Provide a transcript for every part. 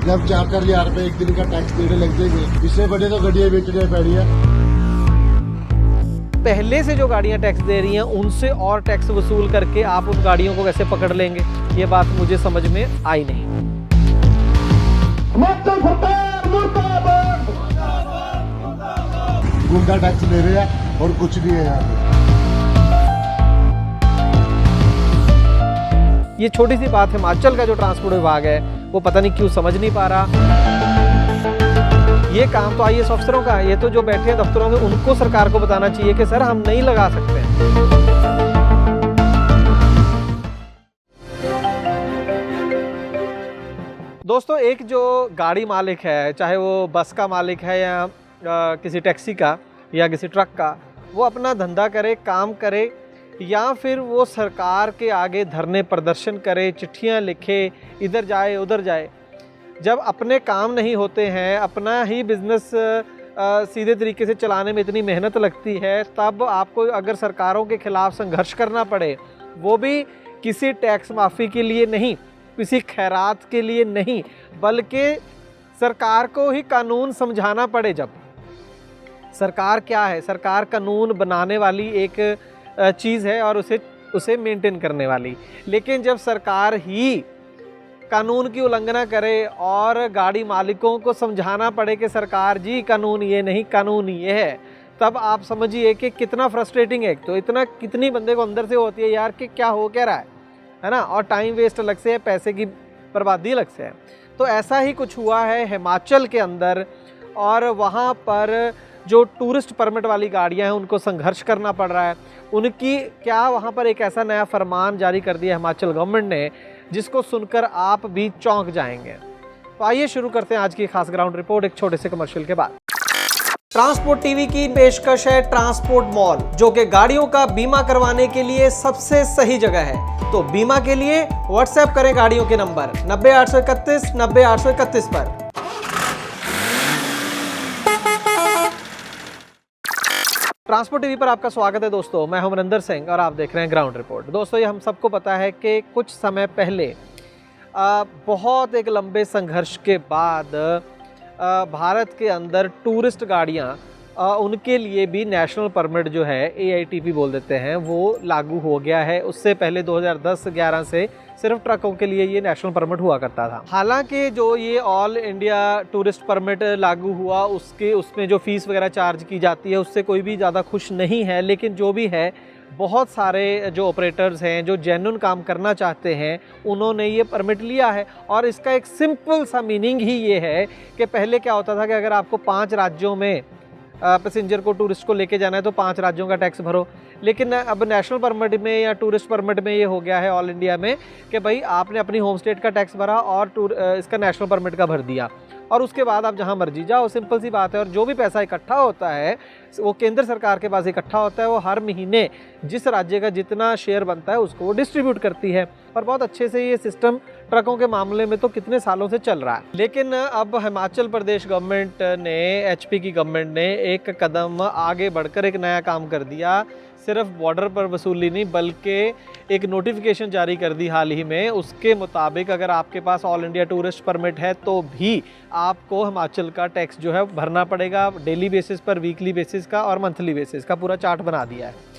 जब 4,000 रुपए एक दिन का टैक्स देने लग जाएंगे, इससे बड़े तो गाड़ियाँ बेचने पड़ी है। पहले से जो गाड़ियां टैक्स दे रही हैं उनसे और टैक्स वसूल करके आप उन गाड़ियों को कैसे पकड़ लेंगे, ये बात मुझे समझ में आई नहीं। गुंडा टैक्स ले रहे हैं और कुछ नहीं है यहाँ पे। ये छोटी सी बात हिमाचल का जो ट्रांसपोर्ट विभाग है वो पता नहीं क्यों समझ नहीं पा रहा। ये काम तो IAS अफसरों का है, ये तो जो बैठे हैं दफ्तरों में उनको सरकार को बताना चाहिए कि सर हम नहीं लगा सकते हैं। दोस्तों, एक जो गाड़ी मालिक है, चाहे वो बस का मालिक है या किसी टैक्सी का या किसी ट्रक का, वो अपना धंधा करे, काम करे या फिर वो सरकार के आगे धरने प्रदर्शन करे, चिट्ठियां लिखे, इधर जाए उधर जाए, जब अपने काम नहीं होते हैं, अपना ही बिजनेस सीधे तरीके से चलाने में इतनी मेहनत लगती है, तब आपको अगर सरकारों के खिलाफ संघर्ष करना पड़े, वो भी किसी टैक्स माफ़ी के लिए नहीं, किसी खैरात के लिए नहीं, बल्कि सरकार को ही कानून समझाना पड़े। जब सरकार क्या है, सरकार कानून बनाने वाली एक चीज़ है और उसे मेंटेन करने वाली, लेकिन जब सरकार ही कानून की उल्लंघना करे और गाड़ी मालिकों को समझाना पड़े कि सरकार जी कानून ये नहीं, कानून ये है, तब आप समझिए कि कितना फ्रस्ट्रेटिंग है। तो इतना कितनी बंदे को अंदर से होती है यार कि क्या हो क्या रहा है ना, और टाइम वेस्ट अलग से है, पैसे की बर्बादी अलग से है। तो ऐसा ही कुछ हुआ है हिमाचल के अंदर, और वहाँ पर जो टूरिस्ट परमिट वाली गाड़ियाँ हैं उनको संघर्ष करना पड़ रहा है। उनकी क्या वहाँ पर एक ऐसा नया फरमान जारी कर दिया हिमाचल गवर्नमेंट ने जिसको सुनकर आप भी चौंक जाएंगे। तो आइए शुरू करते हैं आज की खास ग्राउंड रिपोर्ट एक छोटे से कमर्शियल के बाद। ट्रांसपोर्ट टीवी की पेशकश है ट्रांसपोर्ट मॉल, जो कि गाड़ियों का बीमा करवाने के लिए सबसे सही जगह है। तो बीमा के लिए व्हाट्सएप करें गाड़ियों के नंबर 90 831 90 831 पर। ट्रांसपोर्ट टीवी पर आपका स्वागत है दोस्तों, मैं हूं मनिंदर सिंह और आप देख रहे हैं ग्राउंड रिपोर्ट। दोस्तों, ये हम सबको पता है कि कुछ समय पहले बहुत एक लंबे संघर्ष के बाद भारत के अंदर टूरिस्ट गाड़ियां, उनके लिए भी नेशनल परमिट जो है AITP बोल देते हैं, वो लागू हो गया है। उससे पहले 2010-11 से सिर्फ ट्रकों के लिए ये नेशनल परमिट हुआ करता था। हालांकि जो ये ऑल इंडिया टूरिस्ट परमिट लागू हुआ उसमें जो फीस वगैरह चार्ज की जाती है उससे कोई भी ज़्यादा खुश नहीं है, लेकिन जो भी है बहुत सारे जो ऑपरेटर्स हैं जो जेन्युइन काम करना चाहते हैं उन्होंने ये परमिट लिया है। और इसका एक सिंपल सा मीनिंग ही ये है कि पहले क्या होता था कि अगर आपको 5 राज्यों में पैसेंजर को, टूरिस्ट को लेके जाना है तो 5 राज्यों का टैक्स भरो। लेकिन अब नेशनल परमिट में या टूरिस्ट परमिट में ये हो गया है ऑल इंडिया में कि भाई आपने अपनी होम स्टेट का टैक्स भरा और इसका नेशनल परमिट का भर दिया, और उसके बाद आप जहां मर्जी जाओ, सिंपल सी बात है। और जो भी पैसा इकट्ठा होता है वो केंद्र सरकार के पास इकट्ठा होता है, वो हर महीने जिस राज्य का जितना शेयर बनता है उसको वो डिस्ट्रीब्यूट करती है। और बहुत अच्छे से ये सिस्टम ट्रकों के मामले में तो कितने सालों से चल रहा है। लेकिन अब हिमाचल प्रदेश गवर्नमेंट ने, HP की गवर्नमेंट ने एक कदम आगे बढ़कर एक नया काम कर दिया। सिर्फ बॉर्डर पर वसूली नहीं, बल्कि एक नोटिफिकेशन जारी कर दी हाल ही में। उसके मुताबिक अगर आपके पास ऑल इंडिया टूरिस्ट परमिट है तो भी आपको हिमाचल का टैक्स जो है भरना पड़ेगा, डेली बेसिस पर, वीकली बेसिस का और मंथली बेसिस का पूरा चार्ट बना दिया है।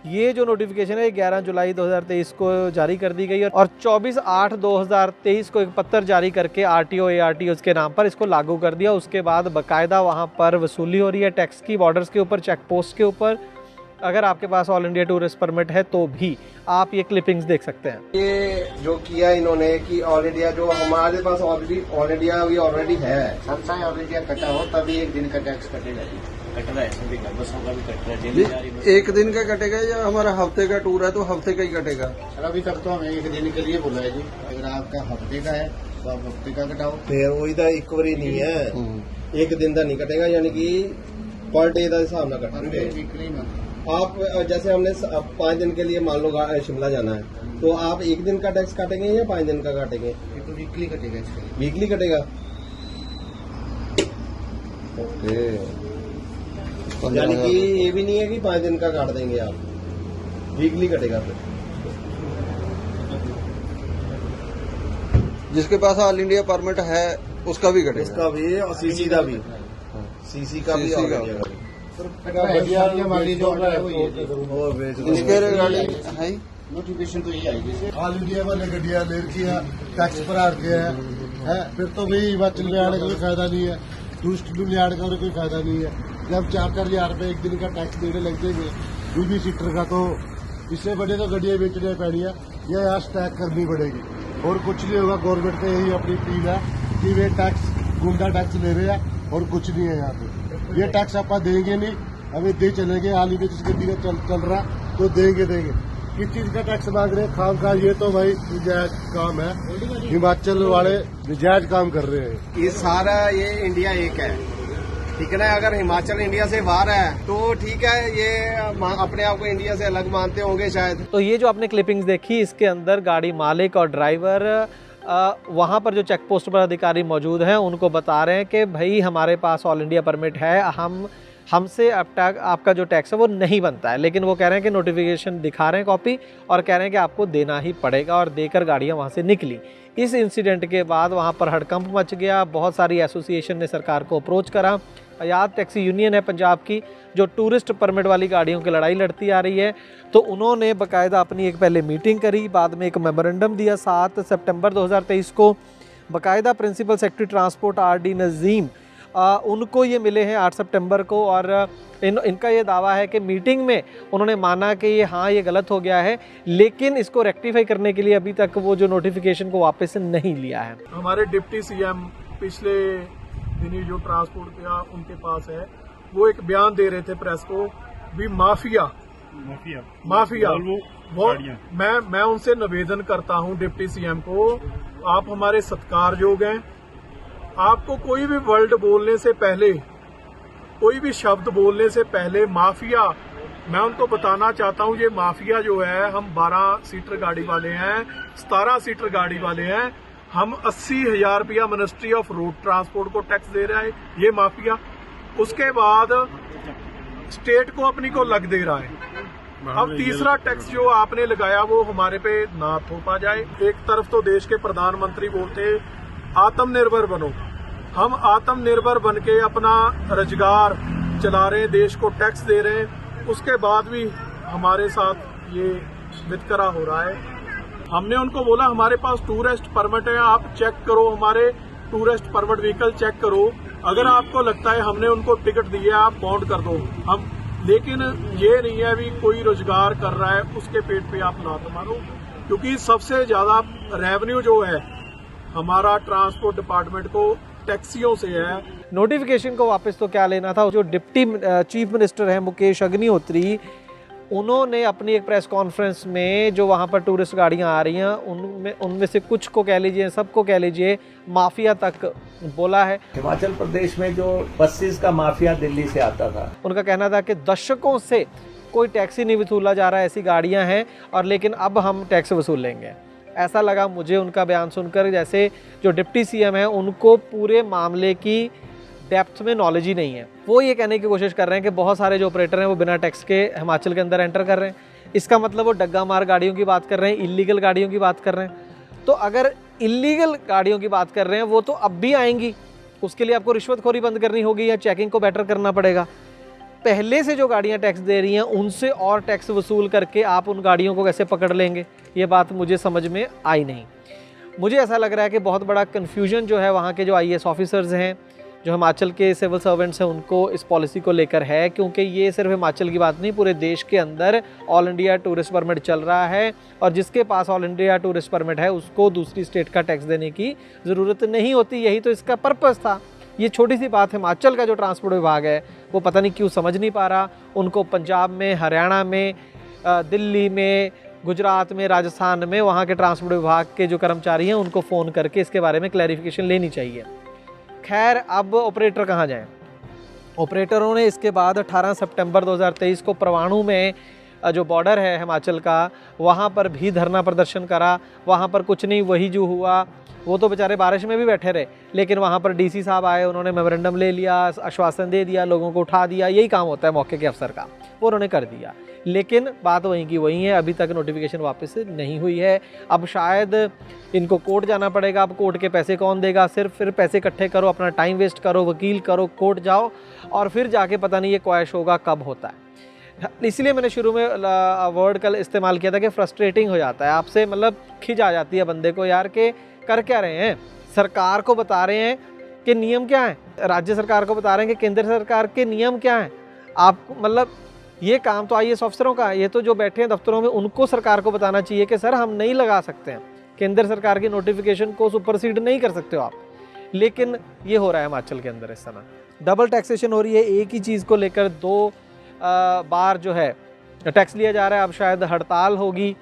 ये जो नोटिफिकेशन है 11 जुलाई 2023 को जारी कर दी गई है और 24/8/2023 को एक पत्र जारी करके RTO ARTOs के नाम पर इसको लागू कर दिया। उसके बाद बाकायदा वहाँ पर वसूली हो रही है टैक्स की, बॉर्डर्स के ऊपर, चेक पोस्ट के ऊपर। अगर आपके पास ऑल इंडिया टूरिस्ट परमिट है तो भी आप ये क्लिपिंग्स देख सकते हैं। ये जो किया इन्होंने कि ऑल इंडिया जो हमारे पास ऑल इंडिया ऑलरेडी है, ऑल इंडिया कटा हो तभी एक दिन का टैक्स कटेगा। कट रहा है सभी का, बसों का भी कट रहा है, डेली जा रही है। एक दिन का कटेगा या हमारा हफ्ते का टूर है तो हफ्ते का ही कटेगा? सर अभी तक तो हमें एक दिन के लिए बोला है जी, अगर आपका हफ्ते का है तो आप हफ्ते का कटाओ। फिर वही तो एक बारी नहीं है, एक दिन का नहीं कटेगा, यानी कि पर डे का हिसाब ना कटेंगे। वीकली में आप जैसे हमने 5 दिन के लिए मान लो शिमला जाना है, तो आप एक दिन का टैक्स काटेंगे या 5 दिन का काटेंगे? ये तो वीकली कटेगा इसके लिए। वीकली कटेगा। ओके, यानी कि ये भी नहीं है कि 5 दिन का काट देंगे आप, वीकली कटेगा। फिर जिसके पास ऑल इंडिया परमिट है उसका भी कटेगा। उसका भी और सीसी का भी, सीसी का भी CC का और और इसके रिगार्डिंग है नोटिफिकेशन तो ये आएगी ऑल इंडिया वाले गड्डियां ले रखी है, टैक्स भरा के है, फिर तो भाई हिमाचल में आने का कोई फायदा नहीं है, टूरिस्ट में आने का कोई फायदा नहीं है। जब 4-4 हजार रुपये एक दिन का टैक्स देने लग जाएंगे बीबी सीटर का, तो इससे बड़े तो गड्डियां बेचने पड़ी है या यहाँ स्टैक करनी पड़ेगी और कुछ नहीं होगा। गवर्नमेंट का यही अपनी टीम है कि वे टैक्स गुंडा टैक्स ले रहे हैं और कुछ नहीं है यहाँ पे। ये टैक्स आप देंगे नहीं, हमें दे चलेंगे, हाल ही में जिस गड्डी का चल रहा तो देंगे। किस चीज का टैक्स मांग रहे हैं खाम का, ये तो भाई जायज काम है, हिमाचल वाले जायज काम कर रहे हैं। ये सारा ये इंडिया एक है, ठीक है ना। अगर हिमाचल इंडिया से बाहर है तो ठीक है, ये अपने आप को इंडिया से अलग मानते होंगे शायद। तो ये जो आपने क्लिपिंग्स देखी, इसके अंदर गाड़ी मालिक और ड्राइवर वहाँ पर जो चेक पोस्ट पर अधिकारी मौजूद हैं उनको बता रहे हैं कि भाई हमारे पास ऑल इंडिया परमिट है, हमसे आपका जो टैक्स है वो नहीं बनता है, लेकिन वो कह रहे हैं कि नोटिफिकेशन दिखा रहे हैं कॉपी और कह रहे हैं कि आपको देना ही पड़ेगा, और देकर गाड़ियाँ वहाँ से निकली। इस इंसिडेंट के बाद वहाँ पर हड़कंप मच गया। बहुत सारी एसोसिएशन ने सरकार को अप्रोच करा। आजाद टैक्सी यूनियन है पंजाब की, जो टूरिस्ट परमिट वाली गाड़ियों की लड़ाई लड़ती आ रही है, तो उन्होंने बाकायदा अपनी एक पहले मीटिंग करी, बाद में एक मेमोरेंडम दिया 7 सितंबर 2023 को। बाकायदा principal secretary transport RD Nazim उनको ये मिले हैं 8 सितंबर को, और इनका ये दावा है कि मीटिंग में उन्होंने माना कि ये गलत हो गया है, लेकिन इसको रेक्टिफाई करने के लिए अभी तक वो जो नोटिफिकेशन को वापस नहीं लिया है। हमारे डिप्टी CM पिछले दिनी जो ट्रांसपोर्ट का उनके पास है, वो एक बयान दे रहे थे प्रेस को भी माफिया वो मैं उनसे निवेदन करता हूं डिप्टी CM को, आप हमारे सत्कारयोग हैं, आपको कोई भी वर्ड बोलने से पहले, कोई भी शब्द बोलने से पहले माफिया, मैं उनको बताना चाहता हूं, ये माफिया जो है, हम 12 सीटर गाड़ी वाले हैं, 17 सीटर गाड़ी वाले हैं, हम 80,000 रुपया मिनिस्ट्री ऑफ रोड ट्रांसपोर्ट को टैक्स दे रहा है ये माफिया। उसके बाद स्टेट को अपनी को लग दे रहा है। अब तीसरा टैक्स जो आपने लगाया वो हमारे पे ना थोपा जाए। एक तरफ तो देश के प्रधानमंत्री बोलते आत्मनिर्भर बनो, हम आत्मनिर्भर बन के अपना रोजगार चला रहे हैं, देश को टैक्स दे रहे हैं, उसके बाद भी हमारे साथ ये वितकरा हो रहा है। हमने उनको बोला हमारे पास टूरिस्ट परमिट है, आप चेक करो, हमारे टूरिस्ट परमिट व्हीकल चेक करो, अगर आपको लगता है हमने उनको टिकट दिया आप बाउंड कर दो हम, लेकिन ये नहीं है भी कोई रोजगार कर रहा है उसके पेट पे आप लात मारो, क्योंकि सबसे ज्यादा रेवेन्यू जो है हमारा ट्रांसपोर्ट डिपार्टमेंट को टैक्सियों से है। नोटिफिकेशन को वापस तो क्या लेना था। जो डिप्टी चीफ मिनिस्टर हैं मुकेश अग्निहोत्री, उन्होंने अपनी एक प्रेस कॉन्फ्रेंस में जो वहाँ पर टूरिस्ट गाड़ियाँ आ रही हैं उनमें से कुछ को कह लीजिए, सबको कह लीजिए, माफिया तक बोला है। हिमाचल प्रदेश में जो बसेस का माफिया दिल्ली से आता था, उनका कहना था कि दशकों से कोई टैक्सी नहीं वसूला जा रहा है, ऐसी गाड़ियाँ हैं, और लेकिन अब हम टैक्स वसूल लेंगे। ऐसा लगा मुझे उनका बयान सुनकर जैसे जो डिप्टी CM है उनको पूरे मामले की डेप्थ में नॉलेज ही नहीं है। वो ये कहने की कोशिश कर रहे हैं कि बहुत सारे जो ऑपरेटर हैं वो बिना टैक्स के हिमाचल के अंदर एंटर कर रहे हैं। इसका मतलब वो डग्गा मार गाड़ियों की बात कर रहे हैं, इलीगल गाड़ियों की बात कर रहे हैं। तो अगर इलीगल गाड़ियों की बात कर रहे हैं वो तो अब भी आएंगी, उसके लिए आपको रिश्वतखोरी बंद करनी होगी या चेकिंग को बेटर करना पड़ेगा। पहले से जो गाड़ियाँ टैक्स दे रही हैं उनसे और टैक्स वसूल करके आप उन गाड़ियों को कैसे पकड़ लेंगे, ये बात मुझे समझ में आई नहीं। मुझे ऐसा लग रहा है कि बहुत बड़ा कन्फ्यूजन जो है वहाँ के जो IAS ऑफिसर्स हैं, जो हिमाचल के सिविल सर्वेंट्स हैं, उनको इस पॉलिसी को लेकर है, क्योंकि ये सिर्फ हिमाचल की बात नहीं, पूरे देश के अंदर ऑल इंडिया टूरिस्ट परमिट चल रहा है, और जिसके पास ऑल इंडिया टूरिस्ट परमिट है उसको दूसरी स्टेट का टैक्स देने की ज़रूरत नहीं होती। यही तो इसका पर्पज़ था। ये छोटी सी बात हिमाचल का जो ट्रांसपोर्ट विभाग है वो पता नहीं क्यों समझ नहीं पा रहा। उनको पंजाब में, हरियाणा में, दिल्ली में, गुजरात में, राजस्थान में वहाँ के ट्रांसपोर्ट विभाग के जो कर्मचारी हैं उनको फ़ोन करके इसके बारे में क्लैरिफिकेशन लेनी चाहिए। खैर, अब ऑपरेटर कहाँ जाएं? ऑपरेटरों ने इसके बाद 18 सितंबर 2023 को परवाणू में जो बॉर्डर है हिमाचल का, वहाँ पर भी धरना प्रदर्शन करा। वहाँ पर कुछ नहीं, वही जो हुआ वो तो बेचारे बारिश में भी बैठे रहे, लेकिन वहाँ पर डीसी साहब आए, उन्होंने मेमोरेंडम ले लिया, आश्वासन दे दिया, लोगों को उठा दिया। यही काम होता है मौके के अफसर का, वो उन्होंने कर दिया। लेकिन बात वहीं की वहीं है, अभी तक नोटिफिकेशन वापस से नहीं हुई है। अब शायद इनको कोर्ट जाना पड़ेगा। अब कोर्ट के पैसे कौन देगा? सिर्फ फिर पैसे इकट्ठे करो, अपना टाइम वेस्ट करो, वकील करो, कोर्ट जाओ, और फिर जाके पता नहीं ये क्वैश होगा कब होता है। इसलिए मैंने शुरू में वर्ड कल इस्तेमाल किया था कि फ्रस्ट्रेटिंग हो जाता है आपसे, मतलब खिंच आ जाती है बंदे को यार कि कर क्या रहे हैं। सरकार को बता रहे हैं कि नियम क्या है, राज्य सरकार को बता रहे हैं कि केंद्र सरकार के नियम क्या हैं। आपको मतलब ये काम तो IAS अफसरों का है, ये तो जो बैठे हैं दफ्तरों में उनको सरकार को बताना चाहिए कि सर हम नहीं लगा सकते हैं, केंद्र सरकार की नोटिफिकेशन को सुपरसीड नहीं कर सकते हो आप। लेकिन ये हो रहा है हिमाचल के अंदर इस समय। डबल टैक्सेशन हो रही है, एक ही चीज़ को लेकर 2 बार जो है टैक्स लिया जा रहा है। अब शायद हड़ताल होगी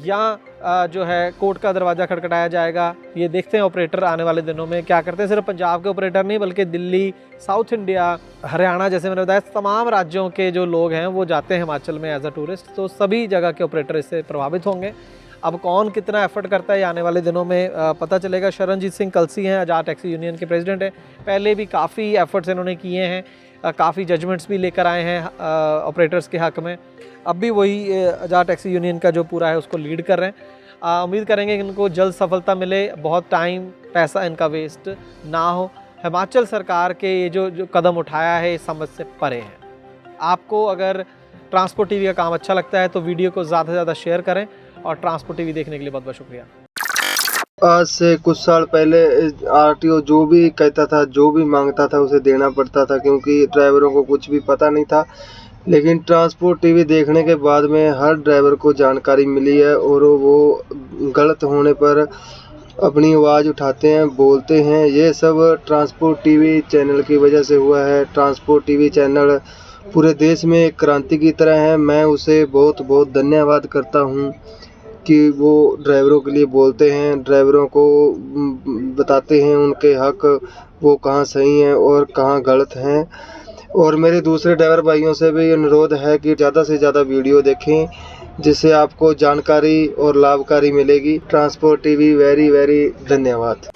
या जो है कोर्ट का दरवाज़ा खटखटाया जाएगा। ये देखते हैं ऑपरेटर आने वाले दिनों में क्या करते हैं। सिर्फ पंजाब के ऑपरेटर नहीं बल्कि दिल्ली, साउथ इंडिया, हरियाणा, जैसे मैंने बताया तमाम राज्यों के जो लोग हैं वो जाते हैं हिमाचल में एज अ टूरिस्ट, तो सभी जगह के ऑपरेटर इससे प्रभावित होंगे। अब कौन कितना एफर्ट करता है आने वाले दिनों में पता चलेगा। शरणजीत सिंह कलसी हैं, आज़ाद टैक्सी यूनियन के प्रेसिडेंट हैं, पहले भी काफ़ी एफर्ट्स इन्होंने किए हैं, काफ़ी जजमेंट्स भी लेकर आए हैं ऑपरेटर्स के हक़ में। अब भी वही आज़ाद टैक्सी यूनियन का जो पूरा है उसको लीड कर रहे हैं। उम्मीद करेंगे कि इनको जल्द सफलता मिले, बहुत टाइम पैसा इनका वेस्ट ना हो। हिमाचल सरकार के ये जो कदम उठाया है इस समझ से परे है। आपको अगर ट्रांसपोर्ट टीवी का काम अच्छा लगता है तो वीडियो को ज़्यादा से ज़्यादा शेयर करें, और ट्रांसपोर्ट टीवी देखने के लिए बहुत बहुत शुक्रिया। आज से कुछ साल पहले RTO जो भी कहता था, जो भी मांगता था उसे देना पड़ता था, क्योंकि ड्राइवरों को कुछ भी पता नहीं था। लेकिन ट्रांसपोर्ट टीवी देखने के बाद में हर ड्राइवर को जानकारी मिली है, और वो गलत होने पर अपनी आवाज़ उठाते हैं, बोलते हैं। ये सब ट्रांसपोर्ट टीवी चैनल की वजह से हुआ है। ट्रांसपोर्ट टीवी चैनल पूरे देश में एक क्रांति की तरह है। मैं उसे बहुत बहुत धन्यवाद करता हूँ कि वो ड्राइवरों के लिए बोलते हैं, ड्राइवरों को बताते हैं उनके हक, वो कहाँ सही हैं और कहाँ गलत हैं। और मेरे दूसरे ड्राइवर भाइयों से भी अनुरोध है कि ज़्यादा से ज़्यादा वीडियो देखें, जिससे आपको जानकारी और लाभकारी मिलेगी। ट्रांसपोर्ट टीवी वेरी वेरी धन्यवाद।